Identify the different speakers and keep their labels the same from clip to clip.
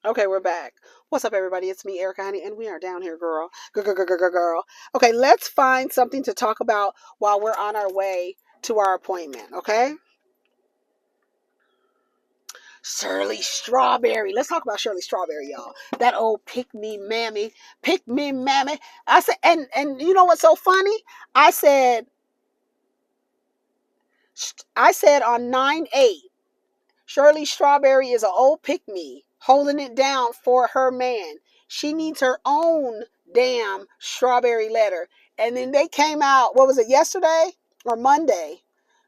Speaker 1: Okay, we're back. What's up, everybody? It's me, Erica, honey, and we are down here, girl. Girl. Okay, let's find something to talk about while we're on our way to our appointment, okay? Shirley Strawberry. Let's talk about Shirley Strawberry, y'all. That old pick me mammy. I said, and you know what's so funny? I said, on 9/8, Shirley Strawberry is an old pick me holding it down for her man. She needs her own damn strawberry letter. And then they came out, what was it, yesterday or Monday?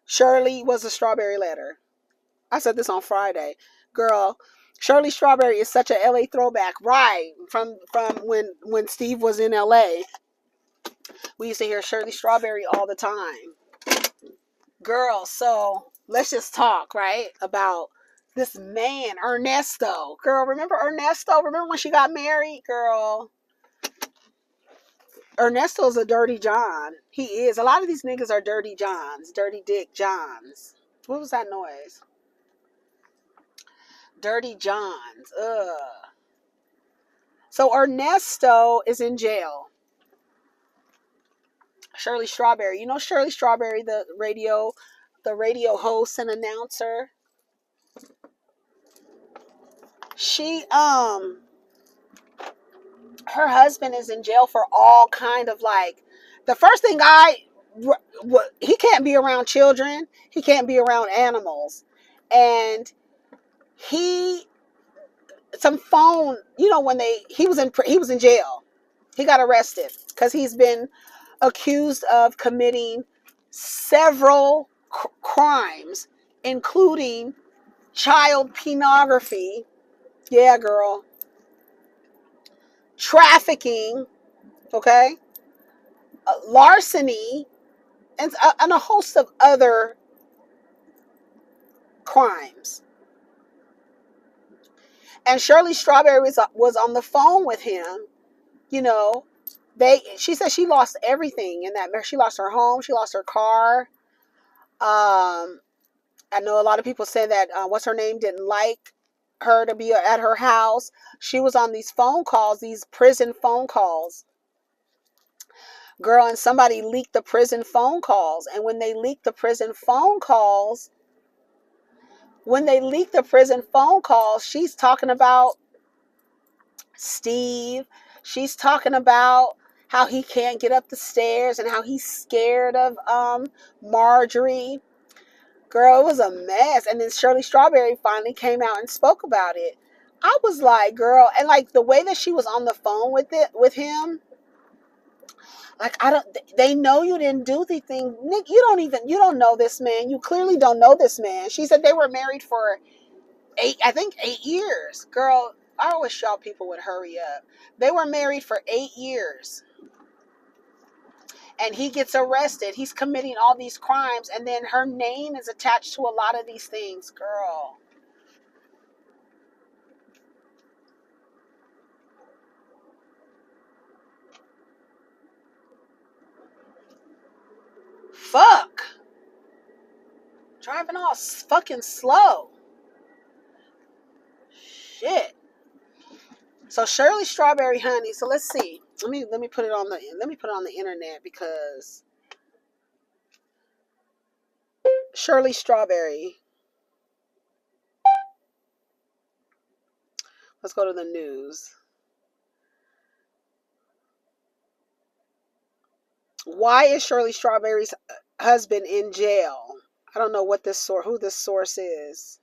Speaker 1: Shirley was a strawberry letter. I said this on Friday. Girl, Shirley Strawberry is such a LA throwback, right? From when Steve was in LA. We used to hear Shirley Strawberry all the time. Girl, so let's just talk, right? About this man, Ernesto. Girl, remember Ernesto? Remember when she got married? Girl, Ernesto's a dirty John. He is. A lot of these niggas are dirty Johns. Dirty Dick Johns. What was that noise? Dirty Johns. Ugh. So Ernesto is in jail. Shirley Strawberry. You know Shirley Strawberry, the radio host and announcer. She her husband is in jail for all kind of like, the first thing he can't be around children, he can't be around animals, and some phone, when he was in jail, he got arrested because he's been accused of committing several crimes, including child pornography, yeah girl, trafficking, okay, larceny, and a host of other crimes. And Shirley Strawberry was on the phone with him. She said she lost everything in that marriage. She lost her home, she lost her car. I know a lot of people say that what's her name didn't like her to be at her house. She was on these phone calls, these prison phone calls, girl, and somebody leaked the prison phone calls. And when they leaked the prison phone calls, she's talking about Steve. She's talking about how he can't get up the stairs and how he's scared of Marjorie. Girl, it was a mess. And then Shirley Strawberry finally came out and spoke about it. I was like, girl, and like the way that she was on the phone with him, like, they know you didn't do the thing. Nick, you don't know this man. You clearly don't know this man. She said they were married for 8 years. Girl, I always y'all people would hurry up. They were married for 8 years. And he gets arrested. He's committing all these crimes. And then her name is attached to a lot of these things. Girl. Fuck. Driving all fucking slow. Shit. So Shirley Strawberry, honey. So let's see. Let me put it on the internet, because Shirley Strawberry. Let's go to the news. Why is Shirley Strawberry's husband in jail? I don't know who this source is.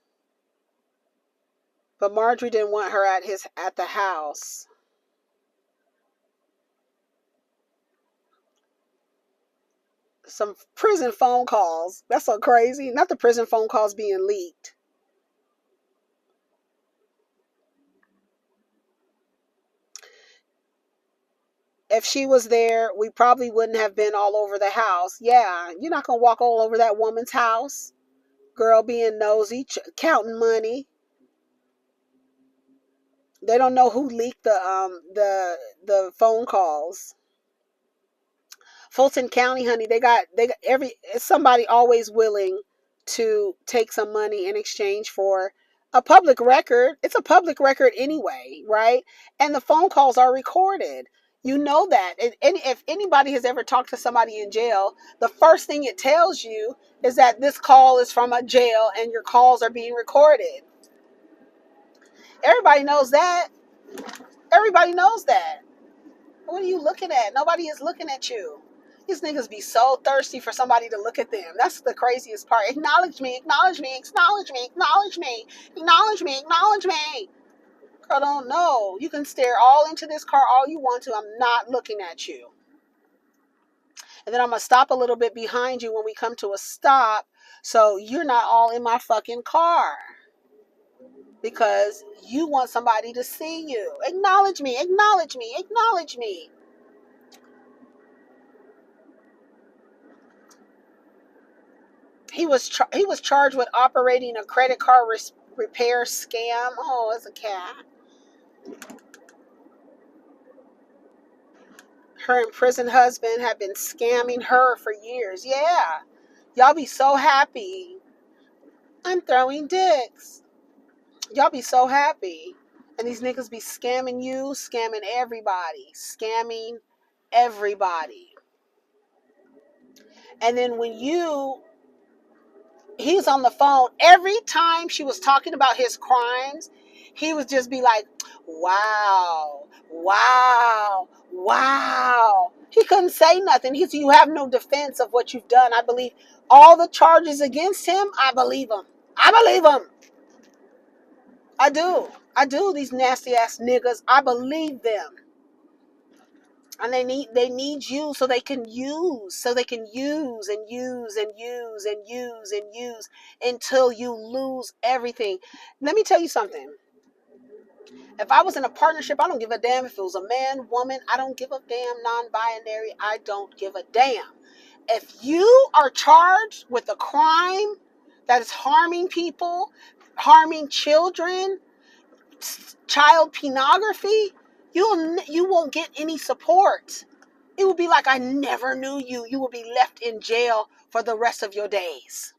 Speaker 1: But Marjorie didn't want her at the house. Some prison phone calls. That's so crazy. Not the prison phone calls being leaked. If she was there, we probably wouldn't have been all over the house. Yeah, you're not going to walk all over that woman's house. Girl being nosy, counting money. They don't know who leaked the phone calls. Fulton County, honey, they got somebody always willing to take some money in exchange for a public record. It's a public record anyway, right? And the phone calls are recorded. You know that. And if anybody has ever talked to somebody in jail, the first thing it tells you is that this call is from a jail and your calls are being recorded. Everybody knows that. Everybody knows that. What are you looking at? Nobody is looking at you. These niggas be so thirsty for somebody to look at them. That's the craziest part. Acknowledge me, acknowledge me, acknowledge me, acknowledge me, acknowledge me, acknowledge me. Girl, don't know. You can stare all into this car all you want to. I'm not looking at you. And then I'm going to stop a little bit behind you when we come to a stop so you're not all in my fucking car. Because you want somebody to see you. Acknowledge me, acknowledge me, acknowledge me. He was charged with operating a credit card repair scam. Oh, it's a cat. Her imprisoned husband had been scamming her for years. Yeah. Y'all be so happy. I'm throwing dicks. Y'all be so happy. And these niggas be scamming you, scamming everybody. Scamming everybody. And then when he's on the phone, every time she was talking about his crimes, he would just be like, wow, wow, wow. He couldn't say nothing. He said, you have no defense of what you've done. I believe all the charges against him. I believe him. I believe him. I do. I do. These nasty ass niggas. I believe them. And they need you so they can use and use and use and use and use and use until you lose everything. Let me tell you something. If I was in a partnership, I don't give a damn if it was a man, woman. I don't give a damn. Non-binary. I don't give a damn. If you are charged with a crime that is harming people, harming children, child pornography, you won't get any support. It will be like, I never knew you. You will be left in jail for the rest of your days.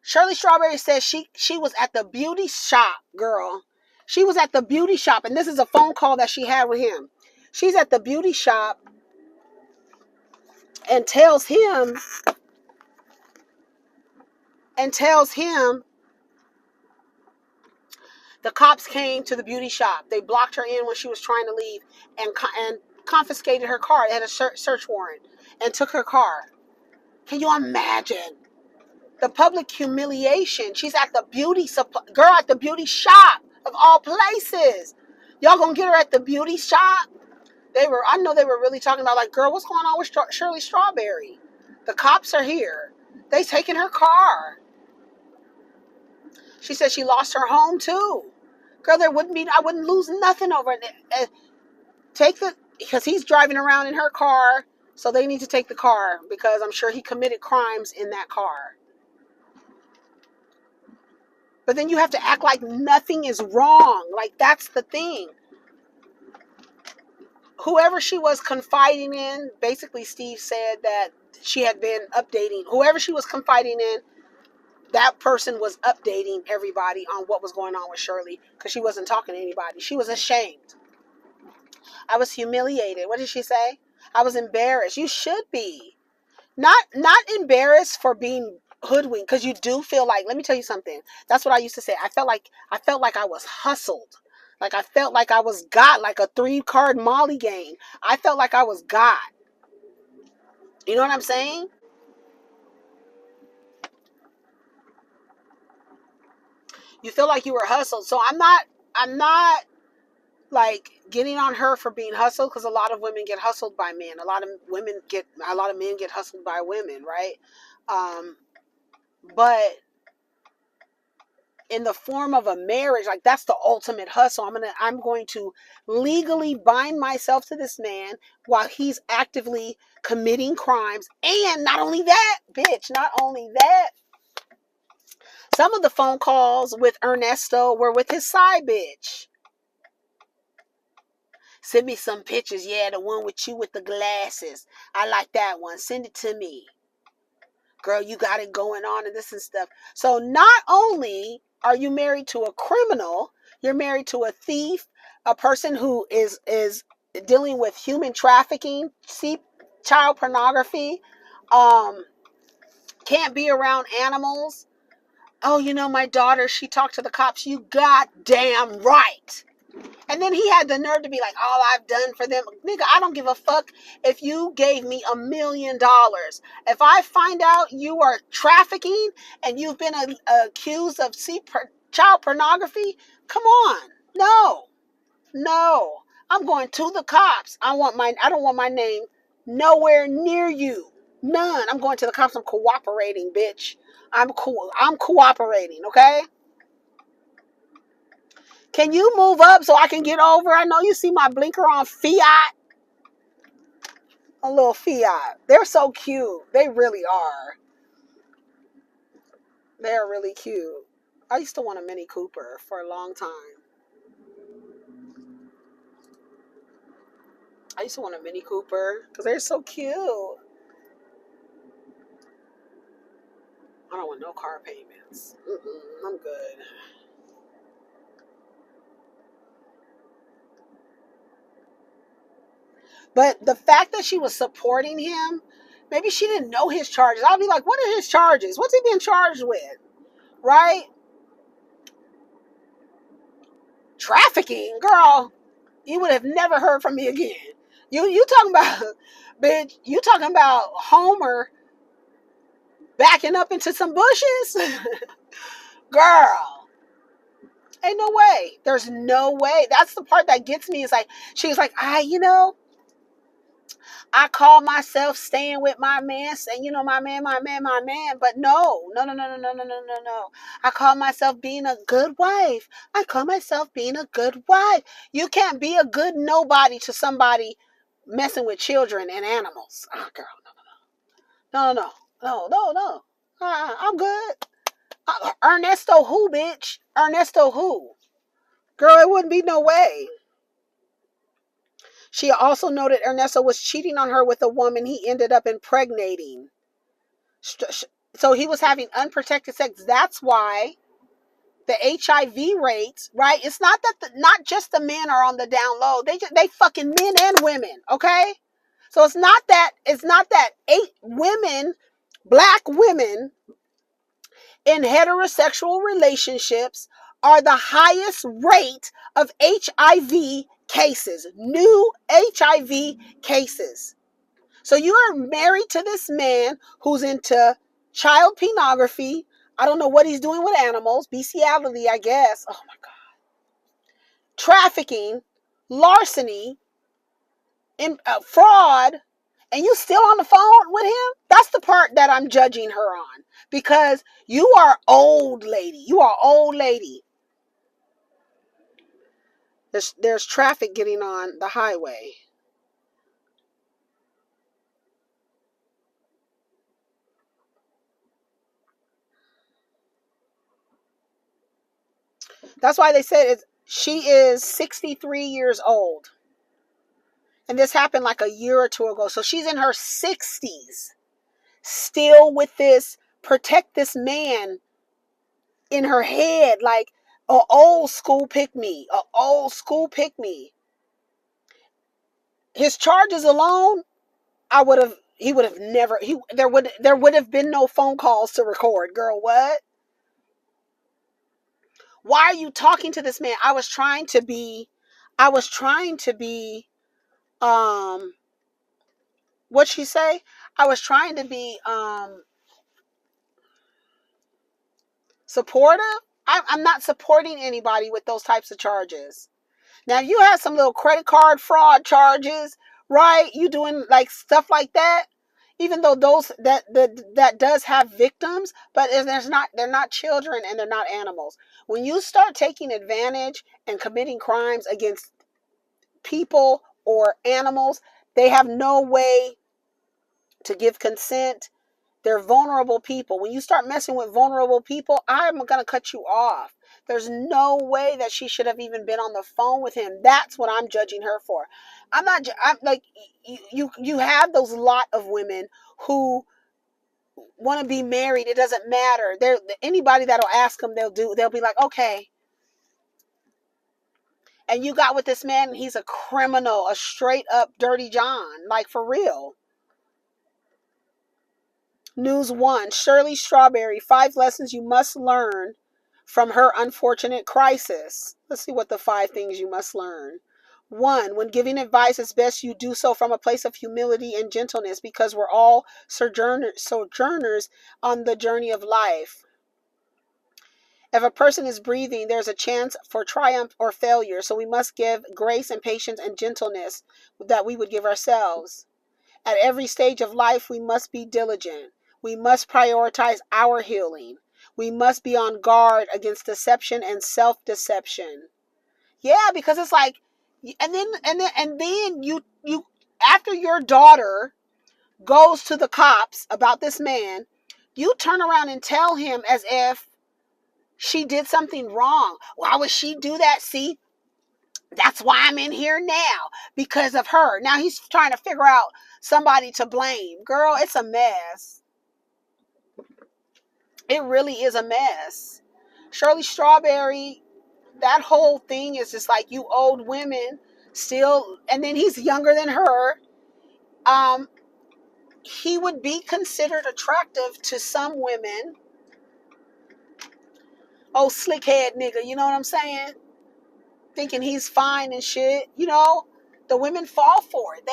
Speaker 1: Shirley Strawberry says she was at the beauty shop, girl. She was at the beauty shop, and this is a phone call that she had with him. She's at the beauty shop and tells him the cops came to the beauty shop. They blocked her in when she was trying to leave and confiscated her car. They had a search warrant and took her car. Can you imagine the public humiliation? She's at the girl at the beauty shop of all places. Y'all gonna get her at the beauty shop? I know they were really talking about, like, girl, what's going on with Shirley Strawberry? The cops are here. They taking her car. She said she lost her home too. Girl, I wouldn't lose nothing over it. Because he's driving around in her car, so they need to take the car because I'm sure he committed crimes in that car. But then you have to act like nothing is wrong. Like, that's the thing. Whoever she was confiding in, basically Steve said that she had been updating. Whoever she was confiding in, that person was updating everybody on what was going on with Shirley because she wasn't talking to anybody. She was ashamed. I was humiliated. What did she say? I was embarrassed. You should be. Not embarrassed for being hoodwinked, because you do feel like, let me tell you something. That's what I used to say. I felt like I was hustled. Like, I felt like I was got, like a 3-card Molly game. I felt like I was got. You know what I'm saying? You feel like you were hustled. So I'm not like getting on her for being hustled, because a lot of women get hustled by men. A lot of men get hustled by women, right? But in the form of a marriage, like, that's the ultimate hustle. I'm going to legally bind myself to this man while he's actively committing crimes. And not only that, some of the phone calls with Ernesto were with his side bitch. Send me some pictures. Yeah, the one with you with the glasses. I like that one. Send it to me. girl, you got it going on and this and stuff. So not only are you married to a criminal, you're married to a thief, a person who is dealing with human trafficking, child pornography, um, can't be around animals. Oh, you know, my daughter, she talked to the cops. You goddamn right. And then he had the nerve to be like, all I've done for them. Nigga, I don't give a fuck if you gave me $1 million. If I find out you are trafficking and you've been accused of child pornography, come on. No. I'm going to the cops. I don't want my name nowhere near you. None. I'm going to the cops. I'm cooperating, bitch. I'm cooperating, okay? Can you move up so I can get over? I know you see my blinker on Fiat. A little Fiat. They're so cute. They really are. They're really cute. I used to want a Mini Cooper for a long time. I used to want a Mini Cooper because they're so cute. I don't want no car payments. I'm good. But the fact that she was supporting him, maybe she didn't know his charges. I'll be like, what are his charges? What's he being charged with? Right? Trafficking, girl. You would have never heard from me again. You talking about, bitch, you talking about Homer backing up into some bushes? Girl, ain't no way. There's no way. That's the part that gets me. Is like, she was like, I call myself staying with my man, saying, my man. But no. I call myself being a good wife. You can't be a good nobody to somebody messing with children and animals. Oh, girl, no. I'm good. Ernesto who, bitch? Ernesto who? Girl, it wouldn't be no way. She also noted Ernesto was cheating on her with a woman he ended up impregnating. So he was having unprotected sex. That's why the HIV rates, right? It's not that not just the men are on the down low. They fucking men and women, okay? So it's not that 8 black women in heterosexual relationships are the highest rate of HIV cases, new HIV cases. So you are married to this man who's into child pornography. I don't know what he's doing with animals, bestiality, I guess. Oh my God. Trafficking, larceny, fraud, and you still on the phone with him? That's the part that I'm judging her on. Because you are old lady. There's traffic getting on the highway. That's why they said she is 63 years old. And this happened like a year or two ago. So she's in her 60s. Still with this, protect this man in her head. Like an old school Pickme. His charges alone, there would have been no phone calls to record. Girl, what? Why are you talking to this man? I was trying to be, what'd she say? I was trying to be, supportive. I'm not supporting anybody with those types of charges. Now, if you have some little credit card fraud charges, right? You doing like stuff like that, even though that does have victims, but they're not children and they're not animals. When you start taking advantage and committing crimes against people or animals, they have no way to give consent. They're vulnerable people. When you start messing with vulnerable people, I'm going to cut you off. There's no way that she should have even been on the phone with him. That's what I'm judging her for. I'm like, you have those lot of women who want to be married, it doesn't matter. They're, anybody that'll ask them, they'll be like, okay. And you got with this man, and he's a criminal, a straight up dirty John, like for real. News 1, Shirley Strawberry, 5 lessons you must learn from her unfortunate crisis. Let's see what the 5 things you must learn. 1, when giving advice, it's best you do so from a place of humility and gentleness, because we're all sojourners on the journey of life. If a person is breathing, there's a chance for triumph or failure, so we must give grace and patience and gentleness that we would give ourselves. At every stage of life, we must be diligent. We must prioritize our healing. We must be on guard against deception and self-deception. Yeah, because it's like, and then you after your daughter goes to the cops about this man, you turn around and tell him as if she did something wrong. Why would she do that? See, that's why I'm in here now, because of her. Now he's trying to figure out somebody to blame. Girl, it's a mess. It really is a mess. Shirley Strawberry, that whole thing is just like, you old women still, and then he's younger than her. He would be considered attractive to some women. Oh, slick head nigga, you know what I'm saying? Thinking he's fine and shit. You know, the women fall for it.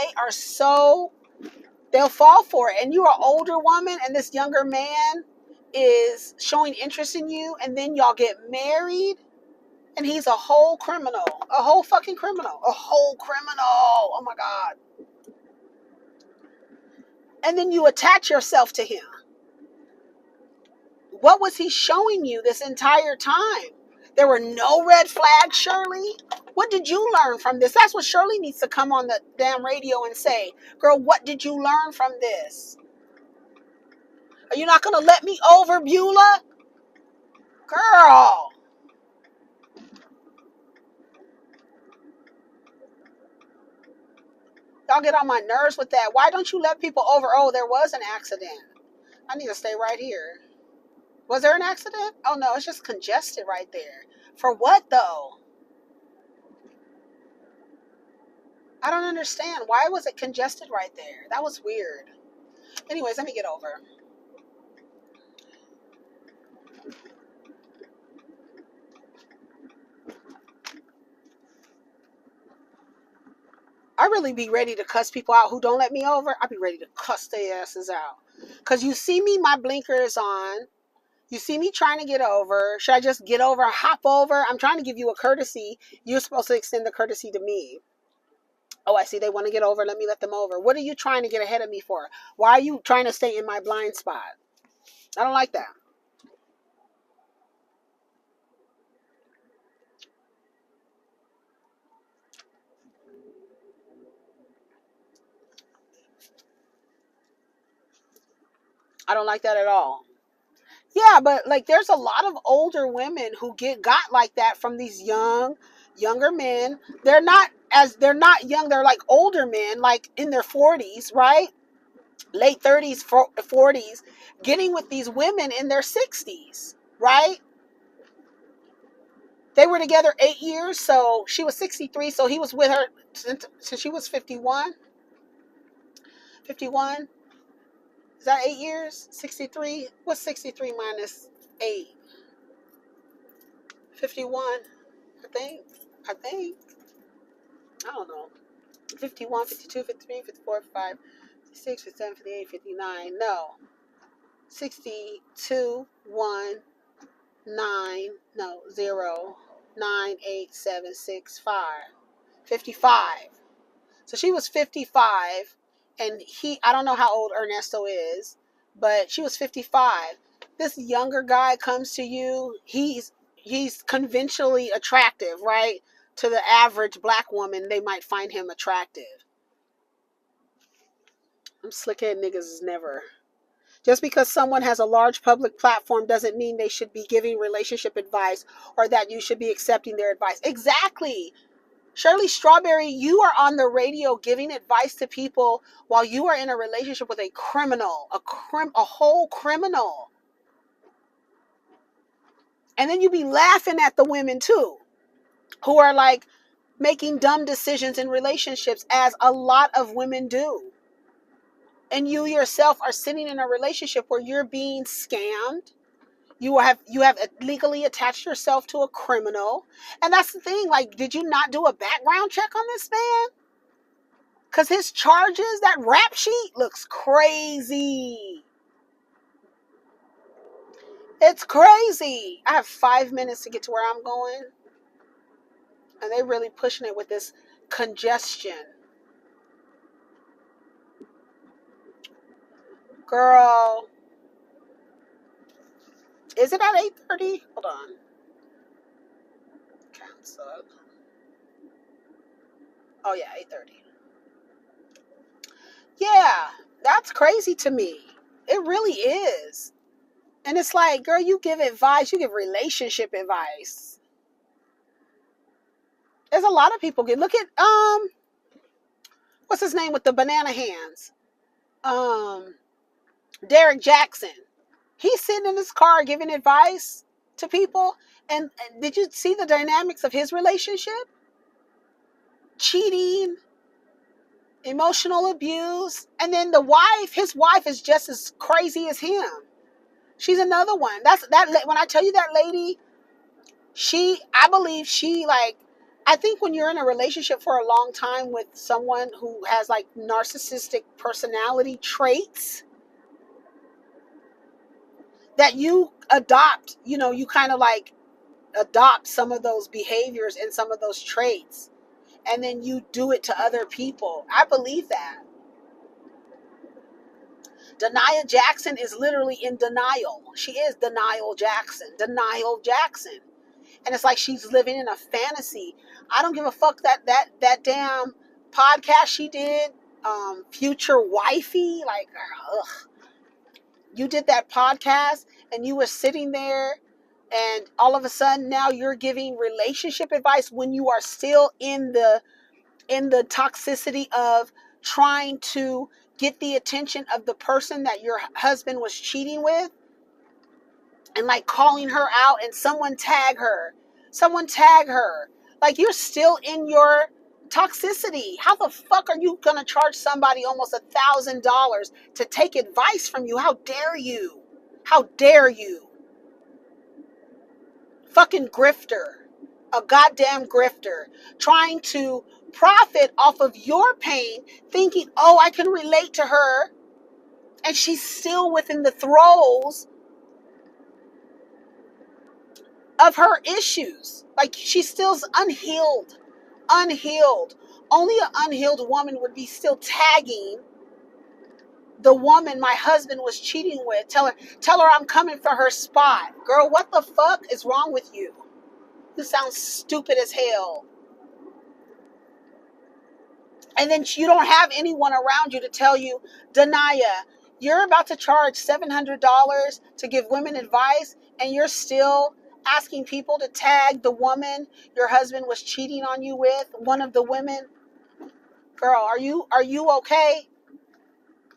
Speaker 1: They'll fall for it. And you're an older woman and this younger man is showing interest in you, and then y'all get married, and he's a whole criminal. A whole fucking criminal. A whole criminal. Oh my God. And then you attach yourself to him. What was he showing you this entire time? There were no red flags, Shirley. What did you learn from this? That's what Shirley needs to come on the damn radio and say. Girl, what did you learn from this? Are you not going to let me over, Beulah? Girl. Y'all get on my nerves with that. Why don't you let people over? Oh, there was an accident. I need to stay right here. Was there an accident? Oh, no, it's just congested right there. For what, though? I don't understand. Why was it congested right there? That was weird. Anyways, let me get over. I really be ready to cuss people out who don't let me over. I be ready to cuss their asses out. Because you see me, my blinker is on. You see me trying to get over. Should I just get over, hop over? I'm trying to give you a courtesy. You're supposed to extend the courtesy to me. Oh, I see they want to get over. Let me let them over. What are you trying to get ahead of me for? Why are you trying to stay in my blind spot? I don't like that. I don't like that at all. Yeah, but like there's a lot of older women who got like that from these younger men. They're not young, they're like older men, like in their 40s, right? Late 30s, 40s, getting with these women in their 60s, right? They were together 8 years, so she was 63, so he was with her since she was 51. 51? Is that 8 years? 63? What's 63 minus 8? 51, I think. I don't know. 51, 52, 53, 54, 55, 56, 57, 58, 59. No. 62, 1, 9, no, 0, 9, 8, 7, 6, 5. 55. So she was 55, and I don't know how old Ernesto is, but she was 55. This younger guy comes to you, he's conventionally attractive, right? To the average black woman, they might find him attractive. Them slickhead niggas is never. Just because someone has a large public platform doesn't mean they should be giving relationship advice or that you should be accepting their advice. Exactly. Shirley Strawberry, you are on the radio giving advice to people while you are in a relationship with a criminal, a whole criminal. And then you be laughing at the women too, who are like making dumb decisions in relationships, as a lot of women do. And you yourself are sitting in a relationship where you're being scammed. You have legally attached yourself to a criminal. And that's the thing. Like, did you not do a background check on this man? Because his charges, that rap sheet looks crazy. It's crazy. I have 5 minutes to get to where I'm going. And they really pushing it with this congestion. Girl. Is it at 8:30? Hold on. Cancel. Oh yeah, 8:30. Yeah, that's crazy to me. It really is. And it's like, girl, you give advice, you give relationship advice. There's a lot of people look at what's his name with the banana hands? Derek Jackson. He's sitting in his car giving advice to people. And did you see the dynamics of his relationship? Cheating, emotional abuse, and then his wife is just as crazy as him. She's another one. When I tell you that lady, I think when you're in a relationship for a long time with someone who has like narcissistic personality traits, that you adopt, you kind of like adopt some of those behaviors and some of those traits, and then you do it to other people. I believe that. Denia Jackson is literally in denial. She is Denial Jackson. Denial Jackson. And it's like she's living in a fantasy. I don't give a fuck that damn podcast she did, Future Wifey. Like, ugh. You did that podcast and you were sitting there, and all of a sudden now you're giving relationship advice when you are still in the toxicity of trying to get the attention of the person that your husband was cheating with, and like calling her out, and someone tag her. Like, you're still in your toxicity. How the fuck are you gonna charge somebody almost $1,000 to take advice from you? How dare you? How dare you? Fucking grifter. A goddamn grifter. Trying to profit off of your pain, thinking, oh, I can relate to her, and she's still within the throes of her issues. Like, she's still unhealed. Only an unhealed woman would be still tagging the woman my husband was cheating with. Tell her I'm coming for her spot. Girl, what the fuck is wrong with you? You sound stupid as hell. And then you don't have anyone around you to tell you, Denia, you're about to charge $700 to give women advice, and you're still asking people to tag the woman your husband was cheating on you with, one of the women. Girl, are you okay?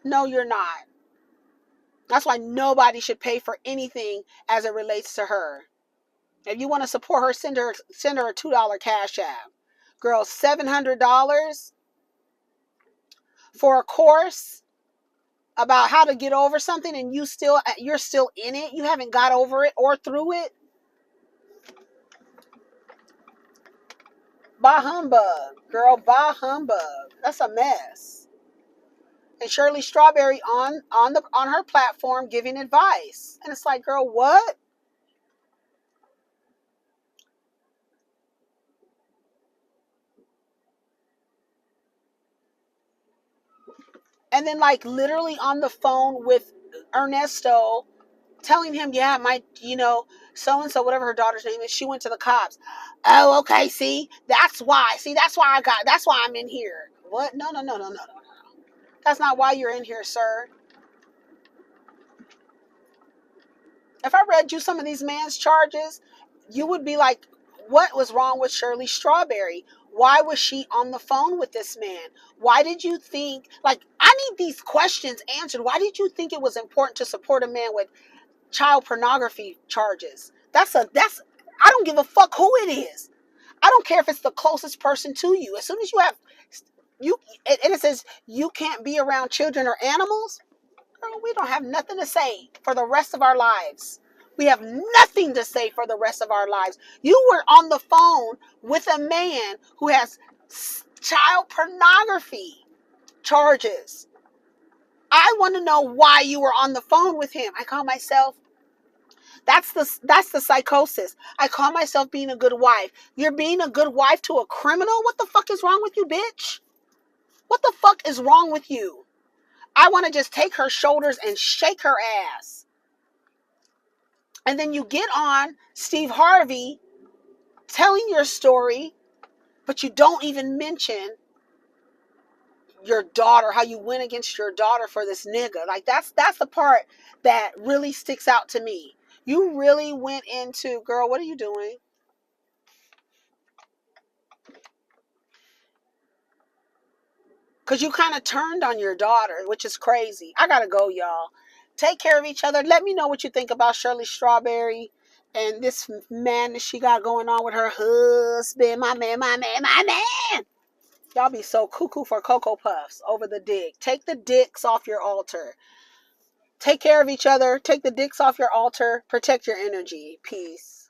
Speaker 1: No, you're not. That's why nobody should pay for anything as it relates to her. If you want to support her, send her a $2 cash app. Girl, $700 for a course about how to get over something, and you're still in it. You haven't got over it or through it. Bah humbug, girl, bah humbug. That's a mess. And Shirley Strawberry on her platform giving advice, and it's like, girl, what? And then, like, literally on the phone with Ernesto, telling him, yeah, so and so, whatever her daughter's name is, she went to the cops. Oh, okay. That's why I'm in here. What? No. That's not why you're in here, sir. If I read you some of these man's charges, you would be like, what was wrong with Shirley Strawberry? Why was she on the phone with this man? Why did you think, like, I need these questions answered. Why did you think it was important to support a man with child pornography charges? I don't give a fuck who it is. I don't care if it's the closest person to you. As soon as you have, and it says you can't be around children or animals, girl, we don't have nothing to say for the rest of our lives. We have nothing to say for the rest of our lives. You were on the phone with a man who has child pornography charges. I want to know why you were on the phone with him. I call myself, that's the psychosis. I call myself being a good wife. You're being a good wife to a criminal? What the fuck is wrong with you, bitch? What the fuck is wrong with you? I want to just take her shoulders and shake her ass. And then you get on Steve Harvey telling your story, but you don't even mention your daughter, how you went against your daughter for this nigga. Like, that's the part that really sticks out to me. You really went into, girl, what are you doing? Because you kind of turned on your daughter, which is crazy. I gotta go, y'all. Take care of each other. Let me know what you think about Shirley Strawberry and this man that she got going on with her husband. My man, my man, my man. Y'all be so cuckoo for Cocoa Puffs over the dick. Take the dicks off your altar. Take care of each other. Take the dicks off your altar. Protect your energy. Peace.